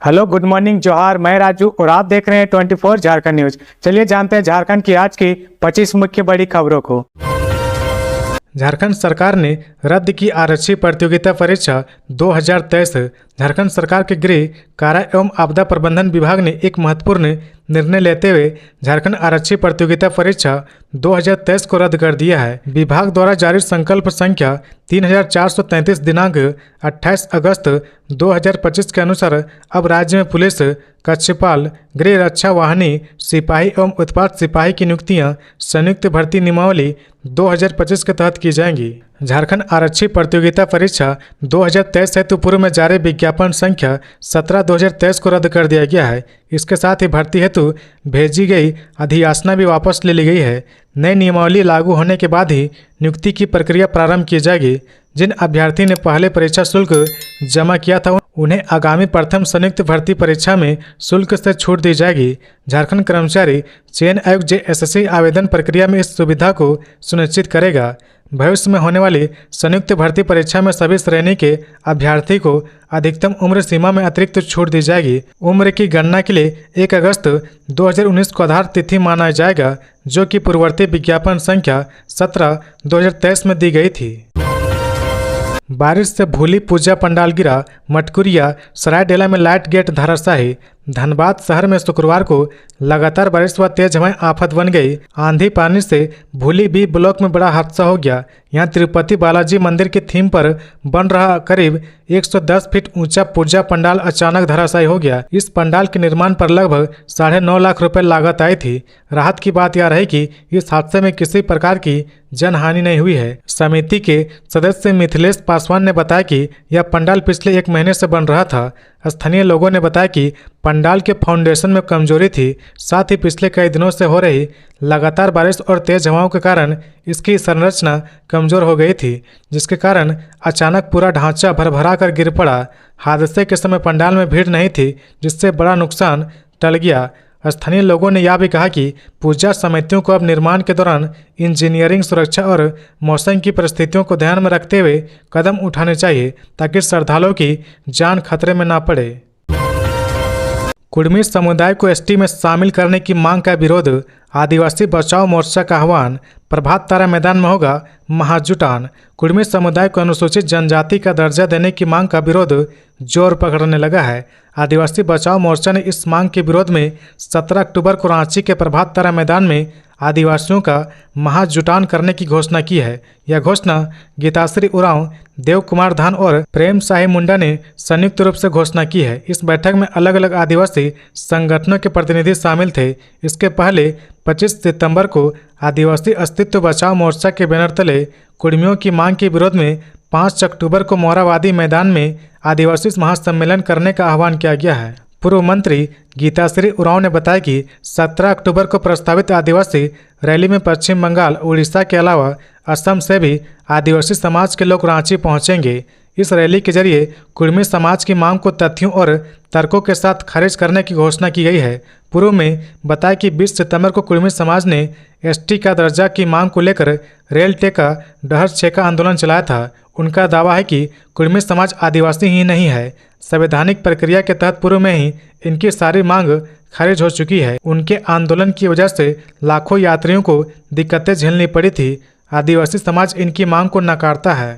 Hello, good morning, जोहार। मैं राजू और आप देख रहे हैं 24 झारखंड न्यूज। चलिए जानते हैं झारखंड की आज की 25 मुख्य बड़ी खबरों को। झारखंड सरकार ने रद्द की आरक्षी प्रतियोगिता परीक्षा 2023। झारखंड सरकार के गृह कारा एवं आपदा प्रबंधन विभाग ने एक महत्वपूर्ण निर्णय लेते हुए झारखंड आरक्षी प्रतियोगिता परीक्षा 2023 को रद्द कर दिया है। विभाग द्वारा जारी संकल्प संख्या 3433 दिनांक 28 अगस्त 2025 के अनुसार अब राज्य में पुलिस, कक्षपाल, गृह रक्षा वाहिनी, सिपाही एवं उत्पाद सिपाही की नियुक्तियां संयुक्त भर्ती नियमावली 2025 के तहत की जाएंगी। झारखंड आरक्षी प्रतियोगिता परीक्षा 2023 हेतु पूर्व में जारी विज्ञापन संख्या 17/2023 को रद्द कर दिया गया है। इसके साथ ही भर्ती हेतु भेजी गई अधियाचना भी वापस ले ली गई है। नई नियमावली लागू होने के बाद ही नियुक्ति की प्रक्रिया प्रारंभ की जाएगी। जिन अभ्यर्थी ने पहले परीक्षा शुल्क जमा किया था उन्हें आगामी प्रथम संयुक्त भर्ती परीक्षा में शुल्क से छूट दी जाएगी। झारखंड कर्मचारी चयन आयोग JSSC आवेदन प्रक्रिया में इस सुविधा को सुनिश्चित करेगा। भविष्य में होने वाली संयुक्त भर्ती परीक्षा में सभी श्रेणी के अभ्यर्थी को अधिकतम उम्र सीमा में अतिरिक्त छूट दी जाएगी। उम्र की गणना के लिए 1 अगस्त 2019 को आधार तिथि माना जाएगा, जो कि पूर्ववर्ती विज्ञापन संख्या 17/2023 में दी गई थी। बारिश से भूली पूजा पंडाल गिरा, मटकुरिया सरायडेला में लाइट गेट धराशायी। धनबाद शहर में शुक्रवार को लगातार बारिश व तेज हवाएं आफत बन गई। आंधी पानी से भूली B ब्लॉक में बड़ा हादसा हो गया। यहां तिरुपति बालाजी मंदिर की थीम पर बन रहा करीब 110 फीट ऊंचा पूजा पंडाल अचानक धराशायी हो गया। इस पंडाल के निर्माण पर लगभग 9.5 लाख रुपए लागत आई थी। राहत की बात यह रही कि इस हादसे में किसी प्रकार की जनहानि नहीं हुई है। समिति के सदस्य मिथिलेश पासवान ने बताया कि यह पंडाल पिछले 1 महीने से बन रहा था। स्थानीय लोगों ने बताया कि पंडाल के फाउंडेशन में कमजोरी थी। साथ ही पिछले कई दिनों से हो रही लगातार बारिश और तेज हवाओं के कारण इसकी संरचना कमजोर हो गई थी, जिसके कारण अचानक पूरा ढांचा भरभरा कर गिर पड़ा। हादसे के समय पंडाल में भीड़ नहीं थी, जिससे बड़ा नुकसान टल गया। स्थानीय लोगों ने यह भी कहा कि पूजा समितियों को अब निर्माण के दौरान इंजीनियरिंग, सुरक्षा और मौसम की परिस्थितियों को ध्यान में रखते हुए कदम उठाने चाहिए, ताकि श्रद्धालुओं की जान खतरे में ना पड़े। कुड़मी समुदाय को ST में शामिल करने की मांग का विरोध, आदिवासी बचाओ मोर्चा का आह्वान। प्रभात तारा मैदान में होगा महाजुटान। कुड़मी समुदाय को अनुसूचित जनजाति का दर्जा देने की मांग का विरोध जोर पकड़ने लगा है। आदिवासी बचाओ मोर्चा ने इस मांग के विरोध में 17 अक्टूबर को रांची के प्रभात तारा मैदान में आदिवासियों का महाजुटान करने की घोषणा की है। यह घोषणा गीताश्री उरांव, देव कुमार धान और प्रेम साही मुंडा ने संयुक्त रूप से घोषणा की है। इस बैठक में अलग अलग आदिवासी संगठनों के प्रतिनिधि शामिल थे। इसके पहले 25 सितंबर को आदिवासी अस्तित्व बचाओ मोर्चा के बैनर तले कुड़मियों की मांग के विरोध में 5 अक्टूबर को मोराबादी मैदान में आदिवासी महासम्मेलन करने का आह्वान किया गया है। पूर्व मंत्री गीताश्री उरांव ने बताया कि 17 अक्टूबर को प्रस्तावित आदिवासी रैली में पश्चिम बंगाल, उड़ीसा के अलावा असम से भी आदिवासी समाज के लोग रांची पहुंचेंगे। इस रैली के जरिए कुड़मी समाज की मांग को तथ्यों और तर्कों के साथ खारिज करने की घोषणा की गई है। पूर्व में बताया कि 20 सितंबर को कुड़मी समाज ने ST का दर्जा की मांग को लेकर रेल टेका डहर छेका आंदोलन चलाया था। उनका दावा है कि कुड़मी समाज आदिवासी ही नहीं है। संवैधानिक प्रक्रिया के तहत पूर्व में ही इनकी सारी मांग खारिज हो चुकी है। उनके आंदोलन की वजह से लाखों यात्रियों को दिक्कतें झेलनी पड़ी थी। आदिवासी समाज इनकी मांग को नकारता है।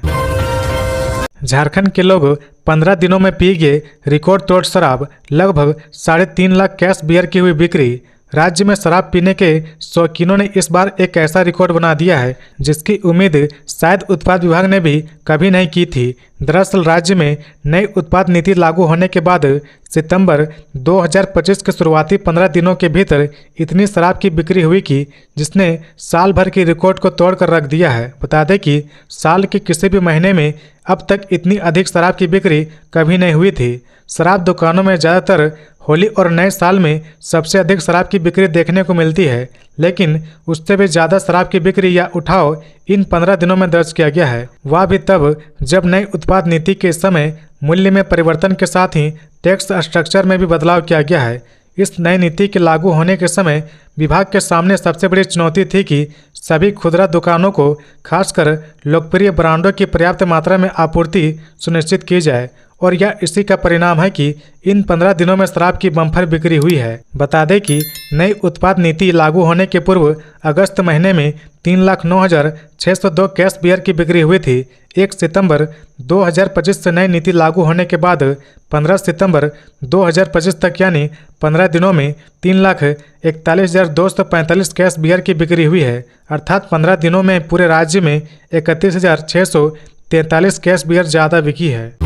झारखंड के लोग 15 दिनों में पी गए रिकॉर्ड तोड़ शराब, लगभग 3.5 लाख कैश बियर की हुई बिक्री। राज्य में शराब पीने के शौकीनों ने इस बार एक ऐसा रिकॉर्ड बना दिया है जिसकी उम्मीद शायद उत्पाद विभाग ने भी कभी नहीं की थी। दरअसल राज्य में नई उत्पाद नीति लागू होने के बाद सितंबर 2025 के शुरुआती 15 दिनों के भीतर इतनी शराब की बिक्री हुई कि जिसने साल भर की रिकॉर्ड को तोड़ कर रख दिया है। बता दें कि साल के किसी भी महीने में अब तक इतनी अधिक शराब की बिक्री कभी नहीं हुई थी। शराब दुकानों में ज़्यादातर होली और नए साल में सबसे अधिक शराब की बिक्री देखने को मिलती है, लेकिन उससे भी ज़्यादा शराब की बिक्री या उठाव इन 15 दिनों में दर्ज किया गया है। वह भी तब जब नई उत्पाद नीति के समय मूल्य में परिवर्तन के साथ ही टैक्स स्ट्रक्चर में भी बदलाव किया गया है। इस नई नीति के लागू होने के समय विभाग के सामने सबसे बड़ी चुनौती थी कि सभी खुदरा दुकानों को खासकर लोकप्रिय ब्रांडों की पर्याप्त मात्रा में आपूर्ति सुनिश्चित की जाए, और यह इसी का परिणाम है कि इन 15 दिनों में शराब की बम्पर बिक्री हुई है। बता दें कि नई उत्पाद नीति लागू होने के पूर्व अगस्त महीने में 3,09,602 कैश बियर की बिक्री हुई थी। 1 सितंबर 2025 से नई नीति लागू होने के बाद 15 सितंबर 2025 तक यानी 15 दिनों में 3,41,245 कैश बियर की बिक्री हुई है, अर्थात 15 दिनों में पूरे राज्य में 31,643 कैश बियर ज़्यादा बिकी है।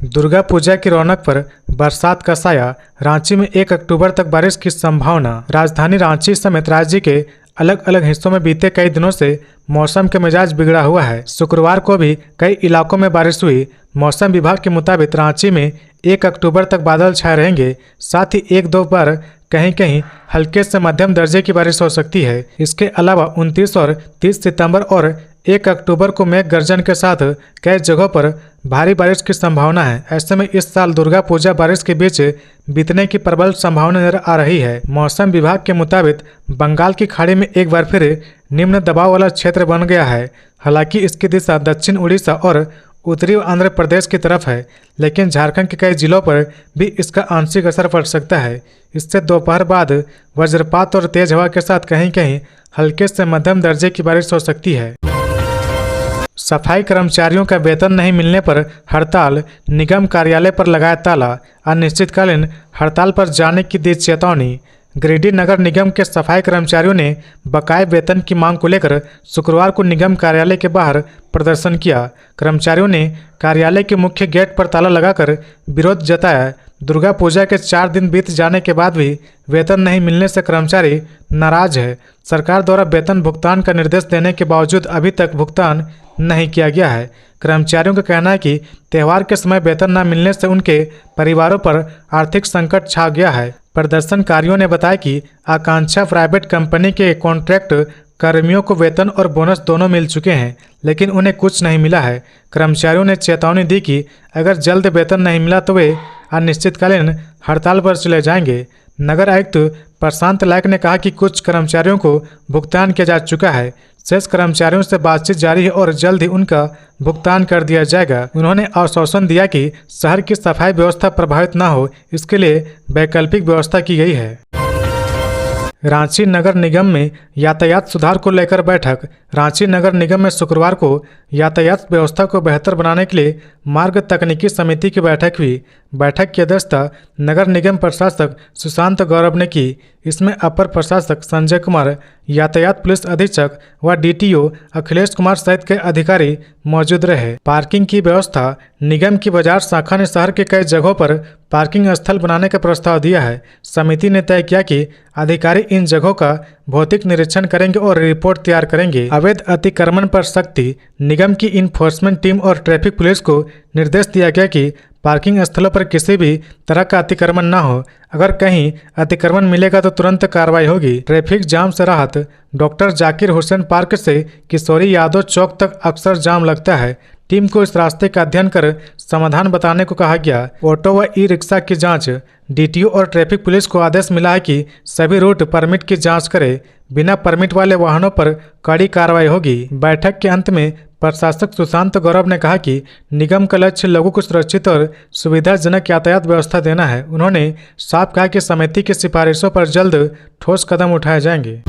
दुर्गा पूजा की रौनक पर बरसात का साया, रांची में 1 अक्टूबर तक बारिश की संभावना। राजधानी रांची समेत राज्य के अलग अलग हिस्सों में बीते कई दिनों से मौसम के मिजाज बिगड़ा हुआ है। शुक्रवार को भी कई इलाकों में बारिश हुई। मौसम विभाग के मुताबिक रांची में 1 अक्टूबर तक बादल छाए रहेंगे, साथ ही 1-2 बार कहीं कहीं हल्के से मध्यम दर्जे की बारिश हो सकती है। इसके अलावा 29 और 30 सितंबर और 1 अक्टूबर को मेघ गर्जन के साथ कई जगहों पर भारी बारिश की संभावना है। ऐसे में इस साल दुर्गा पूजा बारिश के बीच बीतने की प्रबल संभावना नजर आ रही है। मौसम विभाग के मुताबिक बंगाल की खाड़ी में एक बार फिर निम्न दबाव वाला क्षेत्र बन गया है। हालांकि इसकी दिशा दक्षिण उड़ीसा और उत्तरी आंध्र प्रदेश की तरफ है, लेकिन झारखंड के कई जिलों पर भी इसका आंशिक असर पड़ सकता है। इससे दोपहर बाद वज्रपात और तेज हवा के साथ कहीं कहीं हल्के से मध्यम दर्जे की बारिश हो सकती है। सफाई कर्मचारियों का वेतन नहीं मिलने पर हड़ताल, निगम कार्यालय पर लगाया ताला, अनिश्चितकालीन हड़ताल पर जाने की दी चेतावनी। गिरिडीह नगर निगम के सफाई कर्मचारियों ने बकाये वेतन की मांग को लेकर शुक्रवार को निगम कार्यालय के बाहर प्रदर्शन किया। कर्मचारियों ने कार्यालय के मुख्य गेट पर ताला लगाकर विरोध जताया। दुर्गा पूजा के 4 दिन बीत जाने के बाद भी वेतन नहीं मिलने से कर्मचारी नाराज है। सरकार द्वारा वेतन भुगतान का निर्देश देने के बावजूद अभी तक भुगतान नहीं किया गया है। कर्मचारियों का कहना है कि त्यौहार के समय वेतन न मिलने से उनके परिवारों पर आर्थिक संकट छा गया है। प्रदर्शनकारियों ने बताया कि आकांक्षा प्राइवेट कंपनी के कॉन्ट्रैक्ट कर्मियों को वेतन और बोनस दोनों मिल चुके हैं, लेकिन उन्हें कुछ नहीं मिला है। कर्मचारियों ने चेतावनी दी कि अगर जल्द वेतन नहीं मिला तो वे अनिश्चितकालीन हड़ताल पर चले जाएंगे। नगर आयुक्त प्रशांत लायक ने कहा कि कुछ कर्मचारियों को भुगतान किया जा चुका है। शेष कर्मचारियों से बातचीत जारी है और जल्द ही उनका भुगतान कर दिया जाएगा। उन्होंने आश्वासन दिया कि शहर की सफाई व्यवस्था प्रभावित न हो, इसके लिए वैकल्पिक व्यवस्था की गई है। रांची नगर निगम में यातायात सुधार को लेकर बैठक। रांची नगर निगम में शुक्रवार को यातायात व्यवस्था को बेहतर बनाने के लिए मार्ग तकनीकी समिति की बैठक हुई। बैठक की अध्यक्षता नगर निगम प्रशासक सुशांत गौरव ने की। इसमें अपर प्रशासक संजय कुमार, यातायात पुलिस अधीक्षक व डीटीओ अखिलेश कुमार सहित के अधिकारी मौजूद रहे। पार्किंग की व्यवस्था। निगम की बाजार शाखा ने शहर के कई जगहों पर पार्किंग स्थल बनाने का प्रस्ताव दिया है। समिति ने तय किया कि अधिकारी इन जगहों का भौतिक निरीक्षण करेंगे और रिपोर्ट तैयार करेंगे। अवैध अतिक्रमण पर सख्ती। निगम की इन्फोर्समेंट टीम और ट्रैफिक पुलिस को निर्देश दिया गया कि पार्किंग स्थलों पर किसी भी तरह का अतिक्रमण न हो। अगर कहीं अतिक्रमण मिलेगा तो तुरंत कार्रवाई होगी। ट्रैफिक जाम से राहत। डॉक्टर जाकिर हुसैन पार्क से किशोरी यादव चौक तक अक्सर जाम लगता है। टीम को इस रास्ते का अध्ययन कर समाधान बताने को कहा गया। ऑटो व ई रिक्शा की जांच। डीटीओ और ट्रैफिक पुलिस को आदेश मिला है कि सभी रूट परमिट की जांच करे। बिना परमिट वाले वाहनों पर कड़ी कार्रवाई होगी। बैठक के अंत में प्रशासक सुशांत गौरव ने कहा कि निगम का लक्ष्य लोगों को सुरक्षित और सुविधाजनक यातायात व्यवस्था देना है। उन्होंने साफ कहा कि समिति की सिफारिशों पर जल्द ठोस कदम उठाए जाएंगे।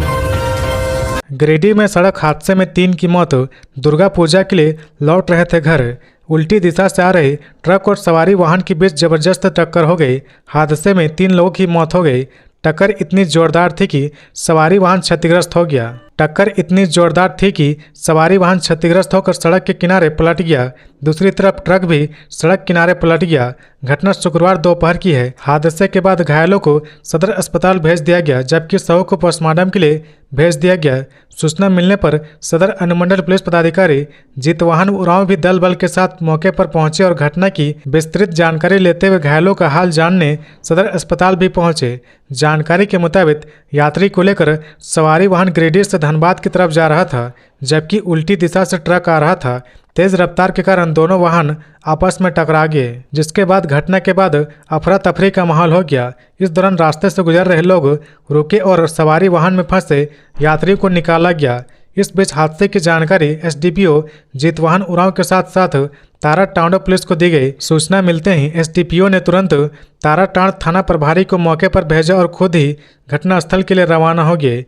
गिरिडीह में सड़क हादसे में 3 की मौत। दुर्गा पूजा के लिए लौट रहे थे घर। उल्टी दिशा से आ रहे ट्रक और सवारी वाहन के बीच जबरदस्त टक्कर हो गई। हादसे में 3 लोगों की मौत हो गई। टक्कर इतनी जोरदार थी कि सवारी वाहन क्षतिग्रस्त हो गया। टक्कर इतनी जोरदार थी कि सवारी वाहन क्षतिग्रस्त होकर सड़क के किनारे पलट गया। दूसरी तरफ ट्रक भी सड़क किनारे पलट गया। घटना शुक्रवार दोपहर की है। हादसे के बाद घायलों को सदर अस्पताल भेज दिया गया, जबकि शवों को पोस्टमार्टम के लिए भेज दिया गया। सूचना मिलने पर सदर अनुमंडल पुलिस पदाधिकारी जितवाहन उरांव भी दल बल के साथ मौके पर पहुंचे और घटना की विस्तृत जानकारी लेते हुए घायलों का हाल जानने सदर अस्पताल भी पहुंचे। जानकारी के मुताबिक यात्री को लेकर सवारी वाहन गिरिडीह से धनबाद की तरफ जा रहा था, जबकि उल्टी दिशा से ट्रक आ रहा था। तेज रफ्तार के कारण दोनों वाहन आपस में टकरा गए, जिसके बाद घटना के बाद अफरा तफरी का माहौल हो गया। इस दौरान रास्ते से गुजर रहे लोग रुके और सवारी वाहन में फंसे यात्री को निकाला गया। इस बीच हादसे की जानकारी एसडीपीओ जीतवाहन उरांव के साथ साथ ताराटांड़ पुलिस को दी गई। सूचना मिलते ही एसडीपीओ ने तुरंत ताराटांड़ थाना प्रभारी को मौके पर भेजा और खुद ही घटनास्थल के लिए रवाना हो गए।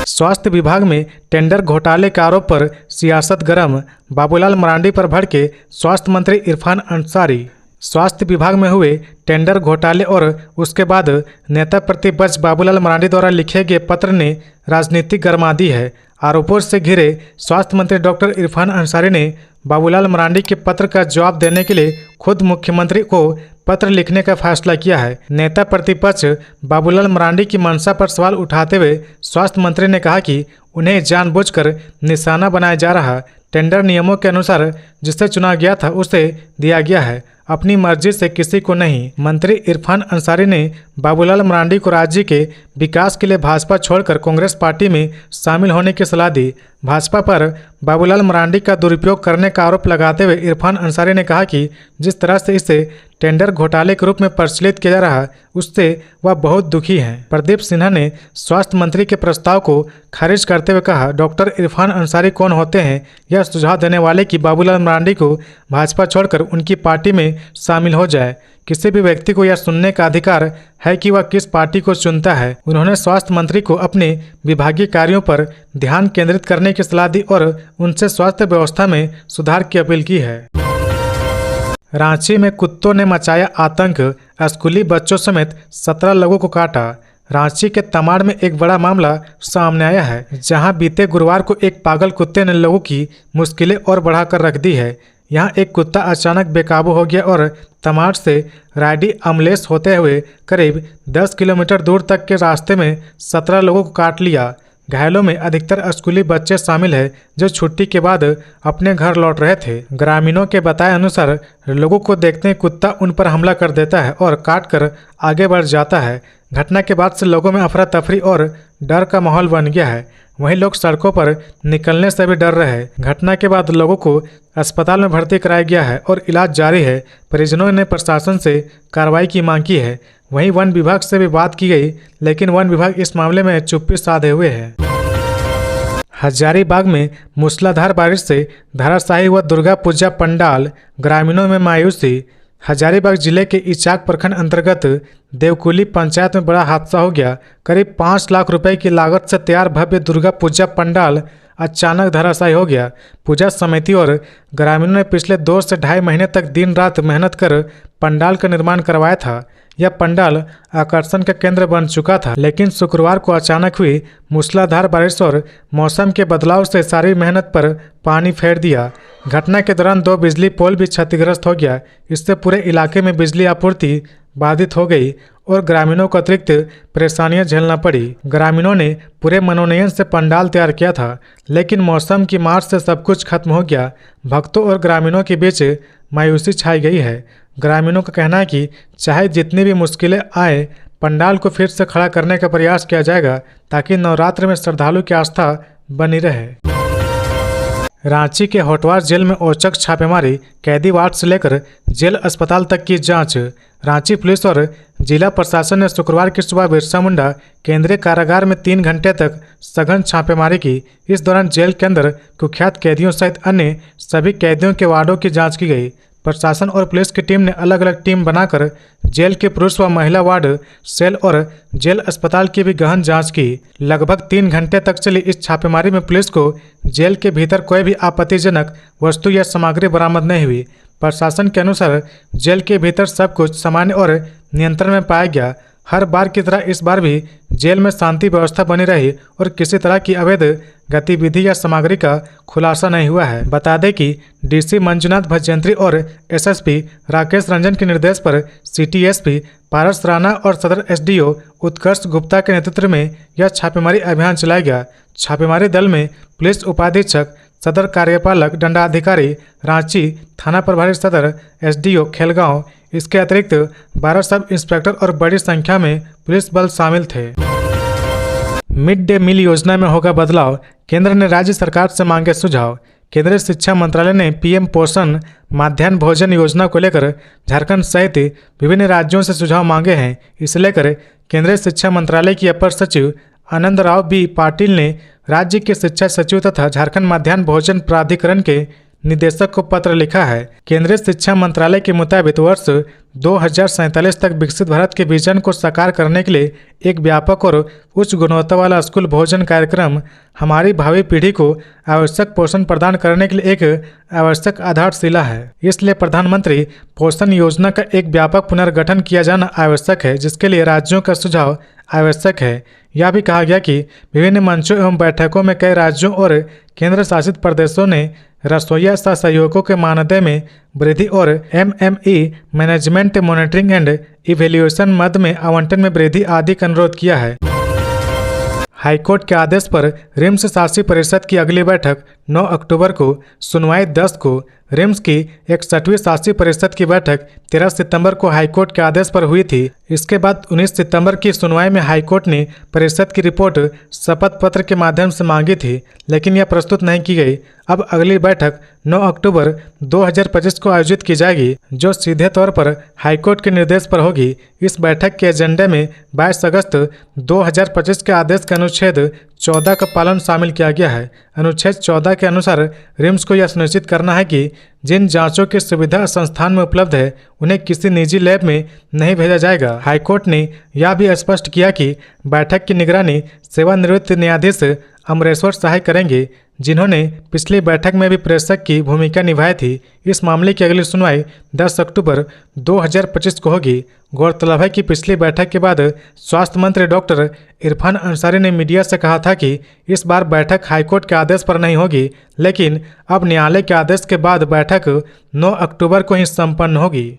स्वास्थ्य विभाग में टेंडर घोटाले के आरोप पर सियासत गरम, बाबूलाल मरांडी पर भड़के स्वास्थ्य मंत्री इरफान अंसारी। स्वास्थ्य विभाग में हुए टेंडर घोटाले और उसके बाद नेता प्रतिपक्ष बाबूलाल मरांडी द्वारा लिखे गए पत्र ने राजनीति गरमा दी है। आरोपों से घिरे स्वास्थ्य मंत्री डॉक्टर इरफान अंसारी ने बाबूलाल मरांडी के पत्र का जवाब देने के लिए खुद मुख्यमंत्री को पत्र लिखने का फैसला किया है। नेता प्रतिपक्ष बाबूलाल मरांडी की मंशा पर सवाल उठाते हुए स्वास्थ्य मंत्री ने कहा कि उन्हें जानबूझकर निशाना बनाया जा रहा। टेंडर नियमों के अनुसार जिसे चुना गया था उसे दिया गया है, अपनी मर्जी से किसी को नहीं। मंत्री इरफान अंसारी ने बाबूलाल मरांडी को राज्य के विकास के लिए भाजपा छोड़कर कांग्रेस पार्टी में शामिल होने की सलाह दी। भाजपा पर बाबूलाल मरांडी का दुरुपयोग करने का आरोप लगाते हुए इरफान अंसारी ने कहा कि जिस तरह से इसे टेंडर घोटाले के रूप में प्रचलित किया जा रहा उससे वह बहुत दुखी हैं। प्रदीप सिन्हा ने स्वास्थ्य मंत्री के प्रस्ताव को खारिज करते हुए कहा, डॉक्टर इरफान अंसारी कौन होते हैं यह सुझाव देने वाले कि बाबूलाल मरांडी को भाजपा छोड़कर उनकी पार्टी में शामिल हो जाए। किसी भी व्यक्ति को यह सुनने का अधिकार है कि वह किस पार्टी को चुनता है। उन्होंने स्वास्थ्य मंत्री को अपने विभागीय कार्यों पर ध्यान केंद्रित करने की सलाह दी और उनसे स्वास्थ्य व्यवस्था में सुधार की अपील की है। रांची में कुत्तों ने मचाया आतंक, स्कूली बच्चों समेत 17 लोगों को काटा। रांची के तमाड़ में एक बड़ा मामला सामने आया है, जहां बीते गुरुवार को एक पागल कुत्ते ने लोगों की मुश्किलें और बढ़ाकर रख दी है। यहाँ एक कुत्ता अचानक बेकाबू हो गया और तमाड़ से रायडी अमलेस होते हुए करीब 10 किलोमीटर दूर तक के रास्ते में 17 लोगों को काट लिया। घायलों में अधिकतर स्कूली बच्चे शामिल हैं जो छुट्टी के बाद अपने घर लौट रहे थे। ग्रामीणों के बताए अनुसार लोगों को देखते ही कुत्ता उन पर हमला कर देता है और काट कर आगे बढ़ जाता है। घटना के बाद से लोगों में अफरा तफरी और डर का माहौल बन गया है। वहीं लोग सड़कों पर निकलने से भी डर रहे हैं। घटना के बाद लोगों को अस्पताल में भर्ती कराया गया है और इलाज जारी है। परिजनों ने प्रशासन से कार्रवाई की मांग की है। वहीं वन विभाग से भी बात की गई, लेकिन वन विभाग इस मामले में चुप्पी साधे हुए है। हजारीबाग में मूसलाधार बारिश से धराशायी हुआ दुर्गा पूजा पंडाल, ग्रामीणों में मायूसी। हजारीबाग जिले के इचाक प्रखंड अंतर्गत देवकुली पंचायत में बड़ा हादसा हो गया। करीब 5 लाख रुपए की लागत से तैयार भव्य दुर्गा पूजा पंडाल अचानक धराशायी हो गया। पूजा समिति और ग्रामीणों ने पिछले 2 से ढाई महीने तक दिन रात मेहनत कर पंडाल का निर्माण करवाया था। यह पंडाल आकर्षण का केंद्र बन चुका था, लेकिन शुक्रवार को अचानक हुई मूसलाधार बारिश और मौसम के बदलाव से सारी मेहनत पर पानी फेर दिया। घटना के दौरान 2 बिजली पोल भी क्षतिग्रस्त हो गया। इससे पूरे इलाके में बिजली आपूर्ति बाधित हो गई और ग्रामीणों को अतिरिक्त परेशानियां झेलना पड़ी। ग्रामीणों ने पूरे मनोनयन से पंडाल तैयार किया था, लेकिन मौसम की मार से सब कुछ खत्म हो गया। भक्तों और ग्रामीणों के बीच मायूसी छाई गई है। ग्रामीणों का कहना है कि चाहे जितनी भी मुश्किलें आए, पंडाल को फिर से खड़ा करने का प्रयास किया जाएगा ताकि नवरात्र में श्रद्धालु की आस्था बनी रहे। रांची के होटवार जेल में औचक छापेमारी, कैदी वार्ड से लेकर जेल अस्पताल तक की जांच। रांची पुलिस और जिला प्रशासन ने शुक्रवार की सुबह बिरसा मुंडा केंद्रीय कारागार में 3 घंटे तक सघन छापेमारी की। इस दौरान जेल के अंदर कुख्यात कैदियों सहित अन्य सभी कैदियों के वार्डों की जांच की गई। प्रशासन और पुलिस की टीम ने अलग अलग टीम बनाकर जेल के पुरुष व महिला वार्ड, सेल और जेल अस्पताल की भी गहन जांच की। लगभग 3 घंटे तक चली इस छापेमारी में पुलिस को जेल के भीतर कोई भी आपत्तिजनक वस्तु या सामग्री बरामद नहीं हुई। प्रशासन के अनुसार जेल के भीतर सब कुछ सामान्य और नियंत्रण में पाया गया। हर बार की तरह इस बार भी जेल में शांति व्यवस्था बनी रही और किसी तरह की अवैध गतिविधि या सामग्री का खुलासा नहीं हुआ है। बता दें कि डीसी मंजुनाथ भजयंत्री और एसएसपी राकेश रंजन के निर्देश पर सिटी एसपी पारस राणा और सदर एसडीओ उत्कर्ष गुप्ता के नेतृत्व में यह छापेमारी अभियान चलाया गया। छापेमारी दल में पुलिस उपाधीक्षक, सदर कार्यपालक दंडाधिकारी रांची, थाना प्रभारी सदर, एसडीओ खेलगांव, इसके अतिरिक्त 12 सब इंस्पेक्टर और बड़ी संख्या में पुलिस बल शामिल थे। मिड डे मील योजना में होगा बदलाव, केंद्र ने राज्य सरकार से मांगे सुझाव। केंद्रीय शिक्षा मंत्रालय ने पीएम पोषण मध्याह्न भोजन योजना को लेकर झारखंड सहित विभिन्न राज्यों से सुझाव मांगे हैं। इसे लेकर केंद्रीय शिक्षा मंत्रालय की अपर सचिव आनंद राव बी पाटिल ने राज्य के शिक्षा सचिव तथा झारखंड मध्याह्न भोजन प्राधिकरण के निदेशक को पत्र लिखा है। केंद्रीय शिक्षा मंत्रालय के मुताबिक वर्ष 2047 तक विकसित भारत के विजन को साकार करने के लिए एक व्यापक और उच्च गुणवत्ता वाला स्कूल भोजन कार्यक्रम हमारी भावी पीढ़ी को आवश्यक पोषण प्रदान करने के लिए एक आवश्यक आधारशिला है। इसलिए प्रधानमंत्री पोषण योजना का एक व्यापक पुनर्गठन किया जाना आवश्यक है, जिसके लिए राज्यों का सुझाव आवश्यक है। यह भी कहा गया कि विभिन्न मंचों एवं बैठकों में कई राज्यों और केंद्र शासित प्रदेशों ने रसोइया सहयोगों के मानदेय में वृद्धि और MME management monitoring and evaluation मद में आवंटन में वृद्धि आदि का अनुरोध किया है। हाईकोर्ट के आदेश पर रिम्स शासी परिषद की अगली बैठक 9 अक्टूबर को, सुनवाई 10 को। रिम्स की 61वीं शासी परिषद की बैठक 13 सितंबर को हाईकोर्ट के आदेश पर हुई थी। इसके बाद 19 सितंबर की सुनवाई में हाईकोर्ट ने परिषद की रिपोर्ट शपथ पत्र के माध्यम से मांगी थी, लेकिन यह प्रस्तुत नहीं की गई। अब अगली बैठक 9 अक्टूबर 2025 को आयोजित की जाएगी, जो सीधे तौर पर हाईकोर्ट के निर्देश पर होगी। इस बैठक के एजेंडे में 22 अगस्त 2025 के आदेश के अनुच्छेद 14 का पालन शामिल किया गया है। अनुच्छेद 14 के अनुसार रिम्स को यह सुनिश्चित करना है कि जिन जांचों की सुविधा संस्थान में उपलब्ध है उन्हें किसी निजी लैब में नहीं भेजा जाएगा। हाईकोर्ट ने यह भी स्पष्ट किया कि बैठक की निगरानी सेवानिवृत्त न्यायाधीश अमरेश्वर सहाय करेंगे, जिन्होंने पिछली बैठक में भी प्रेषक की भूमिका निभाई थी। इस मामले की अगली सुनवाई 10 अक्टूबर 2025 को होगी। गौरतलब है कि पिछली बैठक के बाद स्वास्थ्य मंत्री डॉक्टर इरफान अंसारी ने मीडिया से कहा था कि इस बार बैठक हाईकोर्ट के आदेश पर नहीं होगी, लेकिन अब न्यायालय के आदेश के बाद बैठक 9 अक्टूबर को ही संपन्न होगी।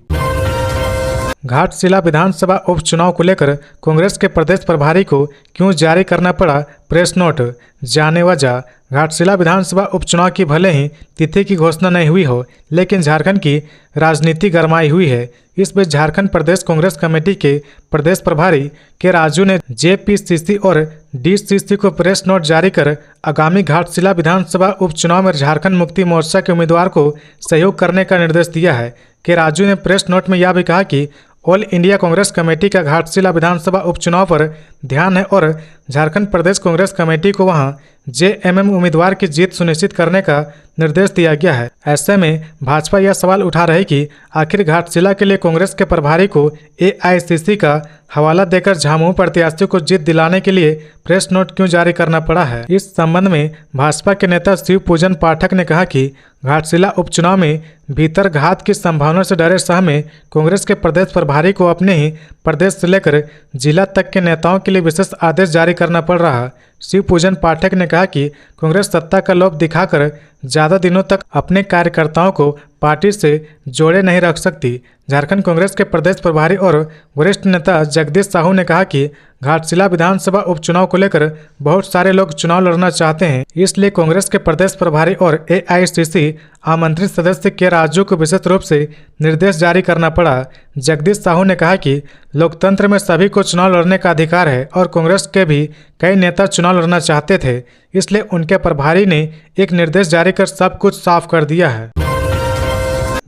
घाटशिला विधानसभा उपचुनाव को लेकर कांग्रेस के प्रदेश प्रभारी को क्यों जारी करना पड़ा प्रेस नोट, जाने वजह। घाटशिला विधानसभा उपचुनाव की भले ही तिथि की घोषणा नहीं हुई हो, लेकिन झारखंड की राजनीति गरमाई हुई है। इस बीच झारखंड प्रदेश कांग्रेस कमेटी के प्रदेश प्रभारी के राजू ने JPCC और DCC को प्रेस नोट जारी कर आगामी घाटशिला विधानसभा उपचुनाव में झारखंड मुक्ति मोर्चा के उम्मीदवार को सहयोग करने का निर्देश दिया है। के राजू ने प्रेस नोट में यह भी कहा कि ऑल इंडिया कांग्रेस कमेटी का घाटशिला विधानसभा उपचुनाव पर ध्यान है और झारखंड प्रदेश कांग्रेस कमेटी को वहां JMM उम्मीदवार की जीत सुनिश्चित करने का निर्देश दिया गया है। ऐसे में भाजपा यह सवाल उठा रही कि आखिर घाटशिला के लिए कांग्रेस के प्रभारी को AICC का हवाला देकर झामुमो प्रत्याशियों को जीत दिलाने के लिए प्रेस नोट क्यों जारी करना पड़ा है। इस संबंध में भाजपा के नेता शिव पूजन पाठक ने कहा कि घाटशिला उपचुनाव में भीतर घात की संभावना से डरे शाह में कांग्रेस के प्रदेश प्रभारी को अपने ही प्रदेश से लेकर जिला तक के नेताओं के लिए विशेष आदेश जारी करना पड़ रहा। शिव पूजन पाठक ने कहा कि कांग्रेस सत्ता का लोभ दिखाकर ज़्यादा दिनों तक अपने कार्यकर्ताओं को पार्टी से जोड़े नहीं रख सकती। झारखंड कांग्रेस के प्रदेश प्रभारी और वरिष्ठ नेता जगदीश साहू ने कहा कि घाटशिला विधानसभा उपचुनाव को लेकर बहुत सारे लोग चुनाव लड़ना चाहते हैं, इसलिए कांग्रेस के प्रदेश प्रभारी और AICC आमंत्रित सदस्य के राजू को विशेष रूप से निर्देश जारी करना पड़ा। जगदीश साहू ने कहा कि लोकतंत्र में सभी को चुनाव लड़ने का अधिकार है और कांग्रेस के भी कई नेता चुनाव लड़ना चाहते थे, इसलिए उनके प्रभारी ने एक निर्देश जारी कर सब कुछ साफ कर दिया है।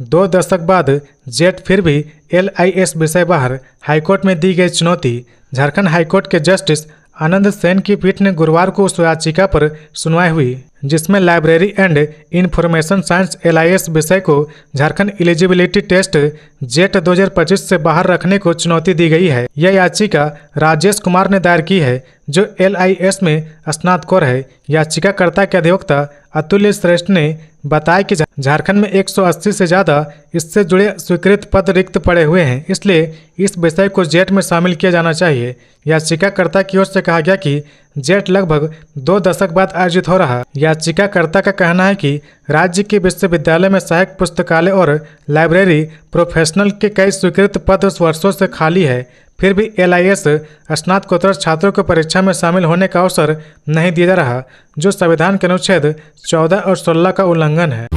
2 दशक बाद जेट फिर भी LIS विषय बाहर, हाईकोर्ट में दी गई चुनौती। झारखंड हाईकोर्ट के जस्टिस आनंद सेन की पीठ ने गुरुवार को उस याचिका पर सुनवाई हुई जिसमें library and information science LIS विषय को झारखंड एलिजिबिलिटी टेस्ट जेट 2025 से बाहर रखने को चुनौती दी गई है। यह याचिका राजेश कुमार ने दायर की है, जो LIS में स्नातकोर है। याचिकाकर्ता के अधिवक्ता अतुल्य श्रेष्ठ ने बताया कि झारखंड में 180 से ज़्यादा इससे जुड़े स्वीकृत पद रिक्त पड़े हुए हैं, इसलिए इस विषय को जेट में शामिल किया जाना चाहिए। याचिकाकर्ता की ओर से कहा गया कि जेट लगभग 2 दशक बाद आयोजित हो रहा। याचिकाकर्ता का कहना है कि राज्य के विश्वविद्यालय में सहायक पुस्तकालय और लाइब्रेरी प्रोफेशनल के कई स्वीकृत पद वर्षों से खाली है, फिर भी LIS स्नातकोत्तर छात्रों को परीक्षा में शामिल होने का अवसर नहीं दिया जा रहा, जो संविधान के अनुच्छेद 14 और 16 का उल्लंघन है।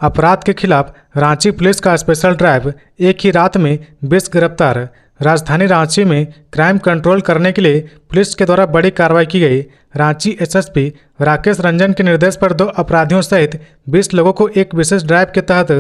अपराध के खिलाफ रांची पुलिस का स्पेशल ड्राइव, एक ही रात में 20 गिरफ्तार। राजधानी रांची में क्राइम कंट्रोल करने के लिए पुलिस के द्वारा बड़ी कार्रवाई की गई। रांची एसएसपी राकेश रंजन के निर्देश पर 2 अपराधियों सहित 20 लोगों को एक विशेष ड्राइव के तहत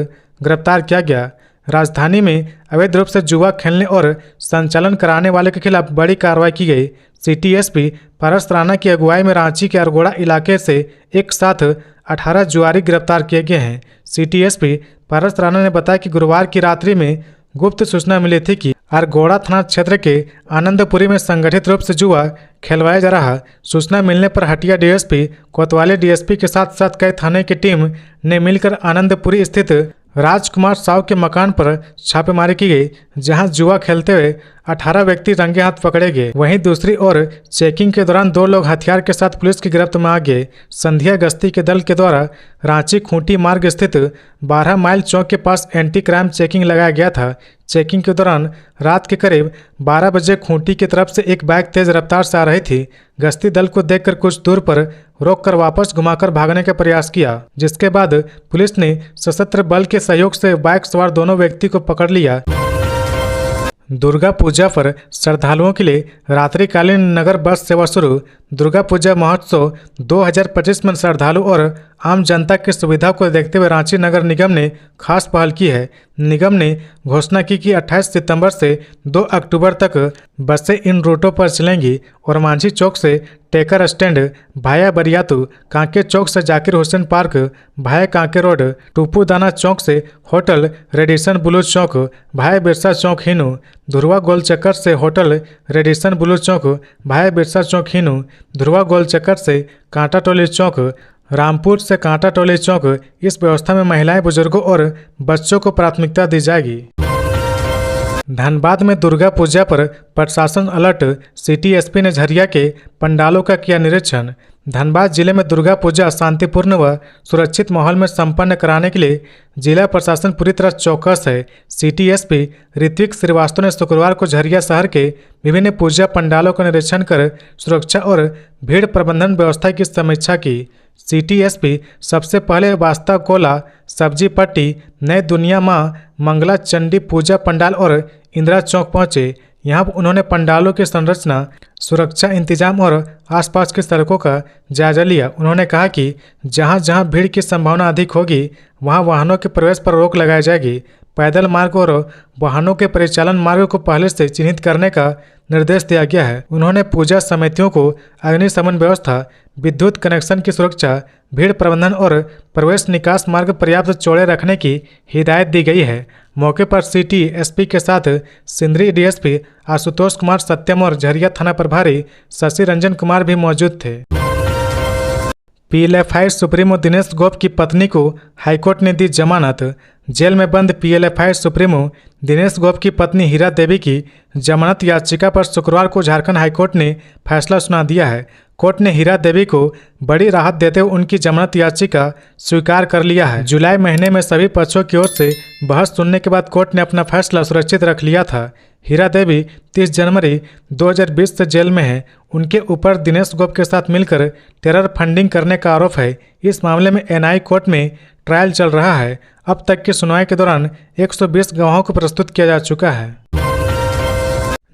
गिरफ्तार किया गया। राजधानी में अवैध रूप से जुआ खेलने और संचालन कराने वाले के खिलाफ बड़ी कार्रवाई की गई। सिटी एसपी पारस राणा की अगुवाई में रांची के अरगोड़ा इलाके से एक साथ 18 जुआरी गिरफ्तार किए गए हैं। सिटी एसपी पारस राणा ने बताया कि गुरुवार की रात्रि में गुप्त सूचना मिली थी कि अरगोड़ा थाना क्षेत्र के आनंदपुरी में संगठित रूप से जुआ खेलवाया जा रहा। सूचना मिलने पर हटिया डीएसपी कोतवाली डीएसपी के साथ कई थाने की टीम ने मिलकर आनंदपुरी स्थित राजकुमार साव के मकान पर छापेमारी की गई, जहां जुआ खेलते हुए 18 व्यक्ति रंगे हाथ पकड़े गए। वहीं दूसरी ओर चेकिंग के दौरान 2 लोग हथियार के साथ पुलिस की गिरफ्त में आ गए। संध्या गश्ती के दल के द्वारा रांची खूंटी मार्ग स्थित 12 माइल चौक के पास एंटी क्राइम चेकिंग लगाया गया था। चेकिंग के दौरान रात के करीब 12 बजे खूंटी की तरफ से एक बाइक तेज रफ्तार से आ रही थी। गश्ती दल को देखकर कुछ दूर पर रोककर वापस घुमाकर भागने का प्रयास किया, जिसके बाद पुलिस ने सशस्त्र बल के सहयोग से बाइक सवार दोनों व्यक्ति को पकड़ लिया। दुर्गा पूजा पर श्रद्धालुओं के लिए रात्रिकालीन नगर बस सेवा शुरू। दुर्गा पूजा महोत्सव 2025 में श्रद्धालु और आम जनता की सुविधा को देखते हुए रांची नगर निगम ने खास पहल की है। निगम ने घोषणा की कि 28 सितंबर से 2 अक्टूबर तक बसें इन रूटों पर चलेंगी और मांझी चौक से टेकर स्टैंड भाया बरियातू, कांके चौक से जाकिर हुसैन पार्क भाया कांके रोड, टूपू दाना चौक से होटल रेडिसन ब्लू चौक भाया बिरसा चौक हिनू, धुरवा गोल चक्कर से होटल रेडिसन ब्लू चौक भाया बिरसा चौक हिनू, धुरवा गोल चक्कर से कांटा टोली चौक, रामपुर से कांटा टोली चौक। इस व्यवस्था में महिलाएं, बुजुर्गों और बच्चों को प्राथमिकता दी जाएगी। धनबाद में दुर्गा पूजा पर प्रशासन अलर्ट। सिटी एसपी ने झरिया के पंडालों का किया निरीक्षण। धनबाद जिले में दुर्गा पूजा शांतिपूर्ण व सुरक्षित माहौल में संपन्न कराने के लिए जिला प्रशासन पूरी तरह चौकस है। सिटी एसपी ऋत्विक श्रीवास्तव ने शुक्रवार को झरिया शहर के विभिन्न पूजा पंडालों का निरीक्षण कर सुरक्षा और भीड़ प्रबंधन व्यवस्था की समीक्षा की। सिटी एसपी सबसे पहले वास्ता कोला, सब्जी पट्टी, नई दुनिया माँ, मंगला चंडी पूजा पंडाल और इंदिरा चौक पहुंचे। यहाँ उन्होंने पंडालों की संरचना, सुरक्षा इंतजाम और आसपास की सड़कों का जायजा लिया। उन्होंने कहा कि जहाँ जहाँ भीड़ की संभावना अधिक होगी वहाँ वाहनों के प्रवेश पर रोक लगाई जाएगी। पैदल मार्ग और वाहनों के परिचालन मार्ग को पहले से चिन्हित करने का निर्देश दिया गया है। उन्होंने पूजा समितियों को अग्निशमन व्यवस्था, विद्युत कनेक्शन की सुरक्षा, भीड़ प्रबंधन और प्रवेश निकास मार्ग पर्याप्त चौड़े रखने की हिदायत दी गई है। मौके पर सिटी एसपी के साथ सिंदरी डीएसपी आशुतोष कुमार सत्यम और झरिया थाना प्रभारी शशि रंजन कुमार भी मौजूद थे। पीएलएफआई सुप्रीमो दिनेश गोप की पत्नी को हाईकोर्ट ने दी जमानत। जेल में बंद पीएलएफआई सुप्रीमो दिनेश गोप की पत्नी हीरा देवी की जमानत याचिका पर शुक्रवार को झारखंड हाईकोर्ट ने फैसला सुना दिया है। कोर्ट ने हीरा देवी को बड़ी राहत देते हुए उनकी जमानत याचिका स्वीकार कर लिया है। जुलाई महीने में सभी पक्षों की ओर से बहस सुनने के बाद कोर्ट ने अपना फैसला सुरक्षित रख लिया था। हीरा देवी 30 जनवरी 2020 से जेल में है। उनके ऊपर दिनेश गोप के साथ मिलकर टेरर फंडिंग करने का आरोप है। इस मामले में एनआई कोर्ट में ट्रायल चल रहा है। अब तक की सुनवाई के दौरान 120 गवाहों को प्रस्तुत किया जा चुका है।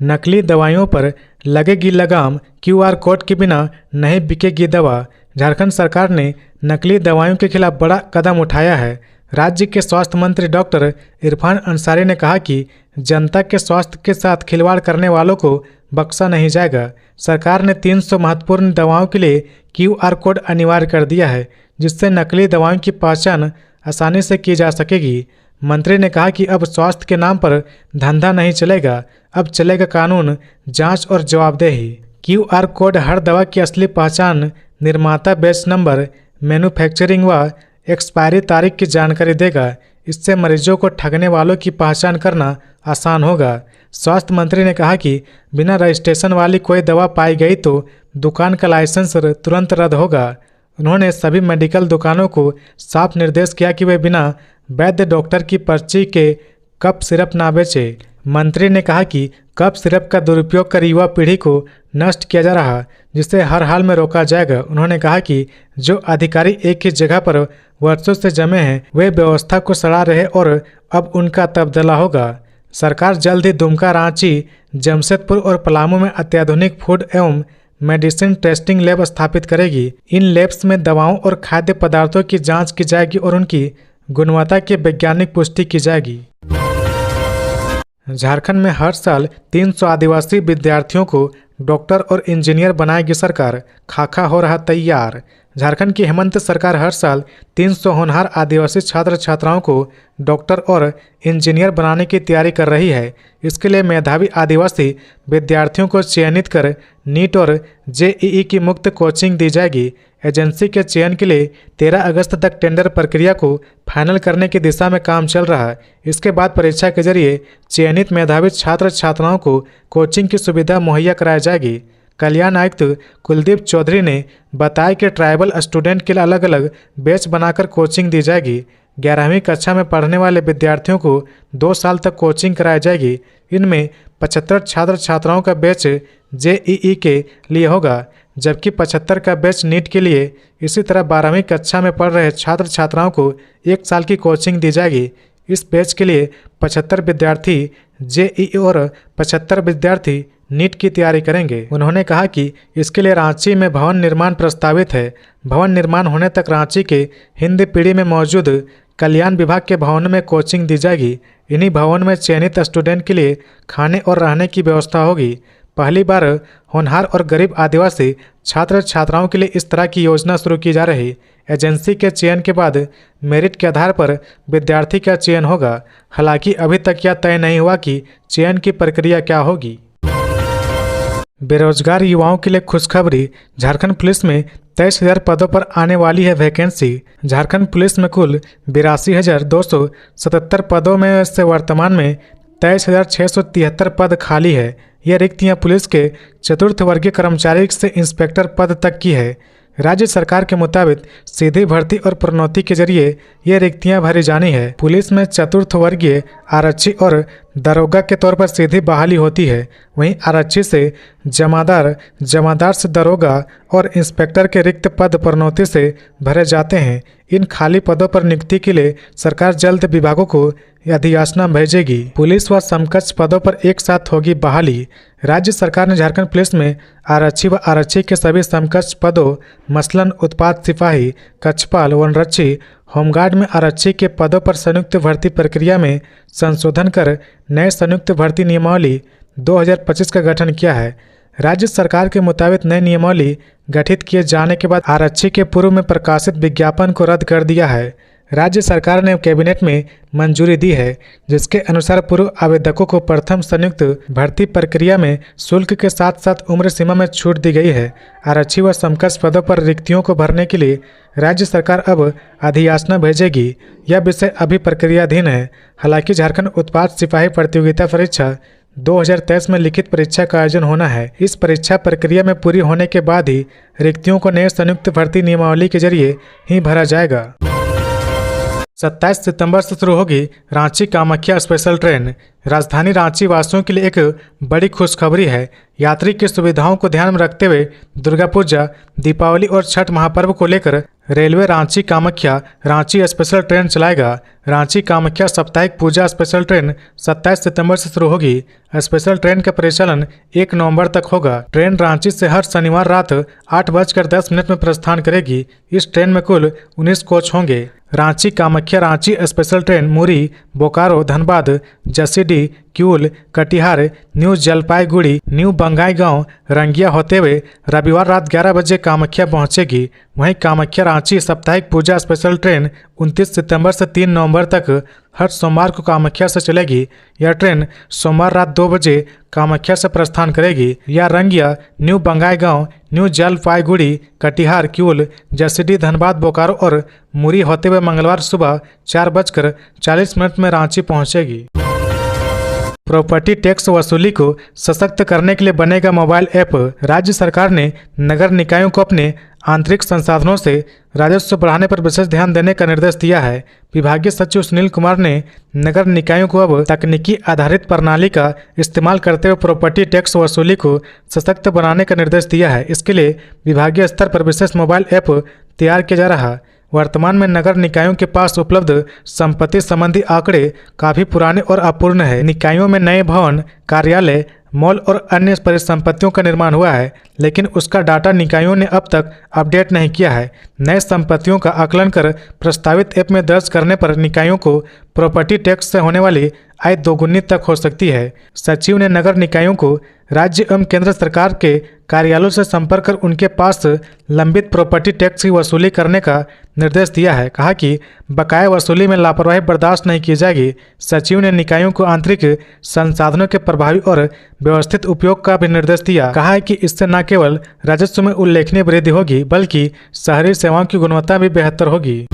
नकली दवाइयों पर लगेगी लगाम, क्यूआर कोड के बिना नहीं बिकेगी दवा। झारखंड सरकार ने नकली दवाइयों के खिलाफ बड़ा कदम उठाया है। राज्य के स्वास्थ्य मंत्री डॉक्टर इरफान अंसारी ने कहा कि जनता के स्वास्थ्य के साथ खिलवाड़ करने वालों को बख्शा नहीं जाएगा। सरकार ने 300 महत्वपूर्ण दवाओं के लिए क्यूआर कोड अनिवार्य कर दिया है, जिससे नकली दवाओं की पहचान आसानी से की जा सकेगी। मंत्री ने कहा कि अब स्वास्थ्य के नाम पर धंधा नहीं चलेगा, अब चलेगा कानून, जांच और जवाबदेही। क्यूआर कोड हर दवा की असली पहचान, निर्माता, बैच नंबर, मैन्युफैक्चरिंग व एक्सपायरी तारीख की जानकारी देगा। इससे मरीजों को ठगने वालों की पहचान करना आसान होगा। स्वास्थ्य मंत्री ने कहा कि बिना रजिस्ट्रेशन वाली कोई दवा पाई गई तो दुकान का लाइसेंस तुरंत रद्द होगा। उन्होंने सभी मेडिकल दुकानों को साफ निर्देश किया कि वे बिना वैध डॉक्टर की पर्ची के कफ सिरप ना बेचे। मंत्री ने कहा कि कफ सिरप का दुरुपयोग कर युवा पीढ़ी को नष्ट किया जा रहा, जिसे हर हाल में रोका जाएगा। उन्होंने कहा कि जो अधिकारी एक ही जगह पर वर्षों से जमे हैं वे व्यवस्था को सड़ा रहे और अब उनका तबादला होगा। सरकार जल्द ही दुमका, रांची, जमशेदपुर और पलामू में अत्याधुनिक फूड एवं मेडिसिन टेस्टिंग लैब स्थापित करेगी। इन लैब्स में दवाओं और खाद्य पदार्थों की जांच की जाएगी और उनकी गुणवत्ता की वैज्ञानिक पुष्टि की जाएगी। झारखंड में हर साल 300 आदिवासी विद्यार्थियों को डॉक्टर और इंजीनियर बनाएगी सरकार, खाका हो रहा तैयार। झारखंड की हेमंत सरकार हर साल 300 होनहार आदिवासी छात्र छात्राओं को डॉक्टर और इंजीनियर बनाने की तैयारी कर रही है। इसके लिए मेधावी आदिवासी विद्यार्थियों को चयनित कर नीट और जेईई की मुक्त कोचिंग दी जाएगी। एजेंसी के चयन के लिए 13 अगस्त तक टेंडर प्रक्रिया को फाइनल करने की दिशा में काम चल रहा है। इसके बाद परीक्षा के जरिए चयनित मेधावी छात्र छात्राओं को कोचिंग की सुविधा मुहैया कराई जाएगी। कल्याण आयुक्त कुलदीप चौधरी ने बताया कि ट्राइबल स्टूडेंट के लिए अलग अलग बैच बनाकर कोचिंग दी जाएगी। 11वीं कक्षा में पढ़ने वाले विद्यार्थियों को 2 साल तक कोचिंग कराई जाएगी। इनमें 75 छात्र छात्राओं का बैच जेईई के लिए होगा, जबकि 75 का बैच नीट के लिए। इसी तरह 12वीं कक्षा में पढ़ रहे छात्र छात्राओं को 1 साल की कोचिंग दी जाएगी। इस बैच के लिए 75 विद्यार्थी जेईई और 75 विद्यार्थी नीट की तैयारी करेंगे। उन्होंने कहा कि इसके लिए रांची में भवन निर्माण प्रस्तावित है। भवन निर्माण होने तक रांची के हिंद पीढ़ी में मौजूद कल्याण विभाग के भवन में कोचिंग दी जाएगी। इन्हीं भवन में चयनित स्टूडेंट के लिए खाने और रहने की व्यवस्था होगी। पहली बार होनहार और गरीब आदिवासी छात्र छात्राओं के लिए इस तरह की योजना शुरू की जा रही। एजेंसी के चयन के बाद मेरिट के आधार पर विद्यार्थी का चयन होगा। हालांकि अभी तक यह तय नहीं हुआ कि चयन की प्रक्रिया क्या होगी। बेरोजगार युवाओं के लिए खुशखबरी, झारखंड पुलिस में 23,000 पदों पर आने वाली है वैकेंसी। झारखंड पुलिस में कुल 82,277 पदों में से वर्तमान में 23,673 पद खाली है। यह रिक्तियां पुलिस के चतुर्थ वर्गीय कर्मचारी से इंस्पेक्टर पद तक की है। राज्य सरकार के मुताबिक सीधी भर्ती और प्रोन्नति के जरिए ये रिक्तियां भरी जानी है। पुलिस में चतुर्थ वर्गीय आरक्षी और दरोगा के तौर पर सीधी बहाली होती है। वहीं आरक्षी से जमादार, जमादार से दरोगा और इंस्पेक्टर के रिक्त पद प्रोन्नति से भरे जाते हैं। इन खाली पदों पर नियुक्ति के लिए सरकार जल्द विभागों को अधियाचना भेजेगी। पुलिस व समकक्ष पदों पर एक साथ होगी बहाली। राज्य सरकार ने झारखंड पुलिस में आरक्षी व आरक्षी के सभी समकक्ष पदों मसलन उत्पाद सिपाही, कक्षपाल, वनरक्षी, होमगार्ड में आरक्षी के पदों पर संयुक्त भर्ती प्रक्रिया में संशोधन कर नए संयुक्त भर्ती नियमावली 2025 का गठन किया है। राज्य सरकार के मुताबिक नई नियमावली गठित किए जाने के बाद आरक्षी के पूर्व में प्रकाशित विज्ञापन को रद्द कर दिया है। राज्य सरकार ने कैबिनेट में मंजूरी दी है, जिसके अनुसार पूर्व आवेदकों को प्रथम संयुक्त भर्ती प्रक्रिया में शुल्क के साथ साथ उम्र सीमा में छूट दी गई है। आरक्षी व समकक्ष पदों पर रिक्तियों को भरने के लिए राज्य सरकार अब अधियाचना भेजेगी। यह विषय अभी प्रक्रियाधीन है। हालांकि झारखंड उत्पाद सिपाही प्रतियोगिता परीक्षा 2023 में लिखित परीक्षा का आयोजन होना है। इस परीक्षा प्रक्रिया में पूरी होने के बाद ही रिक्तियों को नए संयुक्त भर्ती नियमावली के जरिए ही भरा जाएगा। 27 सितंबर से शुरू होगी रांची कामाख्या स्पेशल ट्रेन। राजधानी रांची वासियों के लिए एक बड़ी खुशखबरी है। यात्री की सुविधाओं को ध्यान में रखते हुए दुर्गा पूजा, दीपावली और छठ महापर्व को लेकर railway Ranchi Kamakhya Ranchi special train चलाएगा। रांची कामाख्या साप्ताहिक पूजा स्पेशल ट्रेन 27 सितंबर से शुरू होगी। स्पेशल ट्रेन का परिचालन 1 नवंबर तक होगा। ट्रेन रांची से हर शनिवार रात 8:10 में प्रस्थान करेगी। इस ट्रेन में कुल 19 कोच होंगे। रांची कामाख्या रांची स्पेशल ट्रेन मुरी, बोकारो, धनबाद, जसीडीह, किऊल, कटिहार, न्यू जलपाईगुड़ी, न्यू बंगाईगांव, रंगिया होते हुए रविवार रात 11 बजे कामाख्या पहुंचेगी। वहीं कामाख्या रांची साप्ताहिक पूजा स्पेशल ट्रेन 29 सितंबर से 3 नवंबर तक हर सोमवार को कामाख्या से चलेगी। यह ट्रेन सोमवार रात 2 बजे कामाख्या से प्रस्थान करेगी। यह रंगिया, न्यू बंगाईगांव, न्यू जलपाईगुड़ी, कटिहार, किऊल, जसीडीह, धनबाद, बोकारो और मुरी होते हुए मंगलवार सुबह 4:40 में रांची पहुंचेगी। प्रॉपर्टी टैक्स वसूली को सशक्त करने के लिए बनेगा मोबाइल ऐप। राज्य सरकार ने नगर निकायों को अपने आंतरिक संसाधनों से राजस्व बढ़ाने पर विशेष ध्यान देने का निर्देश दिया है। विभागीय सचिव सुनील कुमार ने नगर निकायों को अब तकनीकी आधारित प्रणाली का इस्तेमाल करते हुए प्रॉपर्टी टैक्स वसूली को सशक्त बनाने का निर्देश दिया है। इसके लिए विभागीय स्तर पर विशेष मोबाइल ऐप तैयार किया जा रहा है। वर्तमान में नगर निकायों के पास उपलब्ध संपत्ति संबंधी आंकड़े काफी पुराने और अपूर्ण है। निकायों में नए भवन, कार्यालय, मॉल और अन्य परिसंपत्तियों का निर्माण हुआ है, लेकिन उसका डाटा निकायों ने अब तक अपडेट नहीं किया है। नए संपत्तियों का आकलन कर प्रस्तावित ऐप में दर्ज करने पर निकायों को प्रॉपर्टी टैक्स से होने वाली आय दोगुनी तक हो सकती है। सचिव ने नगर निकायों को राज्य एवं केंद्र सरकार के कार्यालयों से संपर्क कर उनके पास लंबित प्रॉपर्टी टैक्स की वसूली करने का निर्देश दिया है। कहा कि बकाया वसूली में लापरवाही बर्दाश्त नहीं की जाएगी। सचिव ने निकायों को आंतरिक संसाधनों के प्रभावी और व्यवस्थित उपयोग का भी निर्देश दिया। कहा है कि इससे न केवल राजस्व में उल्लेखनीय वृद्धि होगी, बल्कि शहरी सेवाओं की गुणवत्ता भी बेहतर होगी।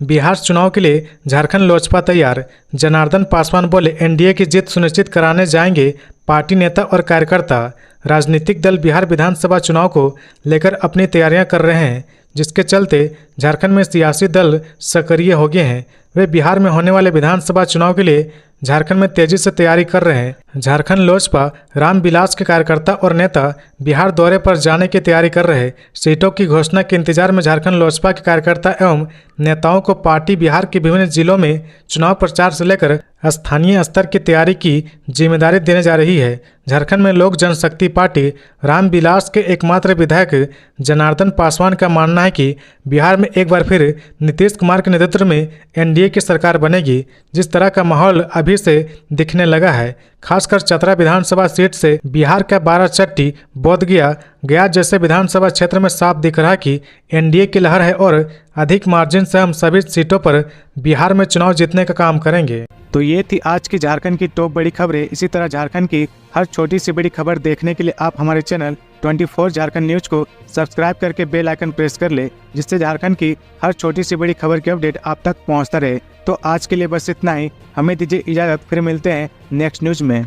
बिहार चुनाव के लिए झारखंड लोजपा तैयार। जनार्दन पासवान बोले, एनडीए की जीत सुनिश्चित कराने जाएंगे पार्टी नेता और कार्यकर्ता। राजनीतिक दल बिहार विधानसभा चुनाव को लेकर अपनी तैयारियां कर रहे हैं, जिसके चलते झारखंड में सियासी दल सक्रिय हो गए हैं। वे बिहार में होने वाले विधानसभा चुनाव के लिए झारखंड में तेजी से तैयारी कर रहे हैं। झारखंड लोजपा रामविलास के कार्यकर्ता और नेता बिहार दौरे पर जाने की तैयारी कर रहे। सीटों की घोषणा के इंतजार में झारखंड लोजपा के कार्यकर्ता एवं नेताओं को पार्टी बिहार के विभिन्न जिलों में चुनाव प्रचार से लेकर स्थानीय स्तर की तैयारी की जिम्मेदारी देने जा रही है। झारखंड में लोक जनशक्ति पार्टी रामविलास के एकमात्र विधायक जनार्दन पासवान का मानना है कि बिहार में एक बार फिर नीतीश कुमार के नेतृत्व में एनडीए की सरकार बनेगी। जिस तरह का माहौल अभी से दिखने लगा है, खासकर चतरा विधानसभा सीट से बिहार का बाराचट्टी, बोधगया, गया जैसे विधानसभा क्षेत्र में साफ दिख रहा है कि एनडीए की लहर है और अधिक मार्जिन से हम सभी सीटों पर बिहार में चुनाव जीतने का काम करेंगे। तो ये थी आज की झारखंड की टॉप बड़ी खबरें। इसी तरह झारखंड की हर छोटी सी बड़ी खबर देखने के लिए आप हमारे चैनल 24 झारखंड न्यूज को सब्सक्राइब करके बेल आइकन प्रेस कर ले, जिससे झारखंड की हर छोटी सी बड़ी खबर की अपडेट आप तक पहुंचता रहे। तो आज के लिए बस इतना ही। हमें दीजिए इजाजत, फिर मिलते हैं नेक्स्ट न्यूज में।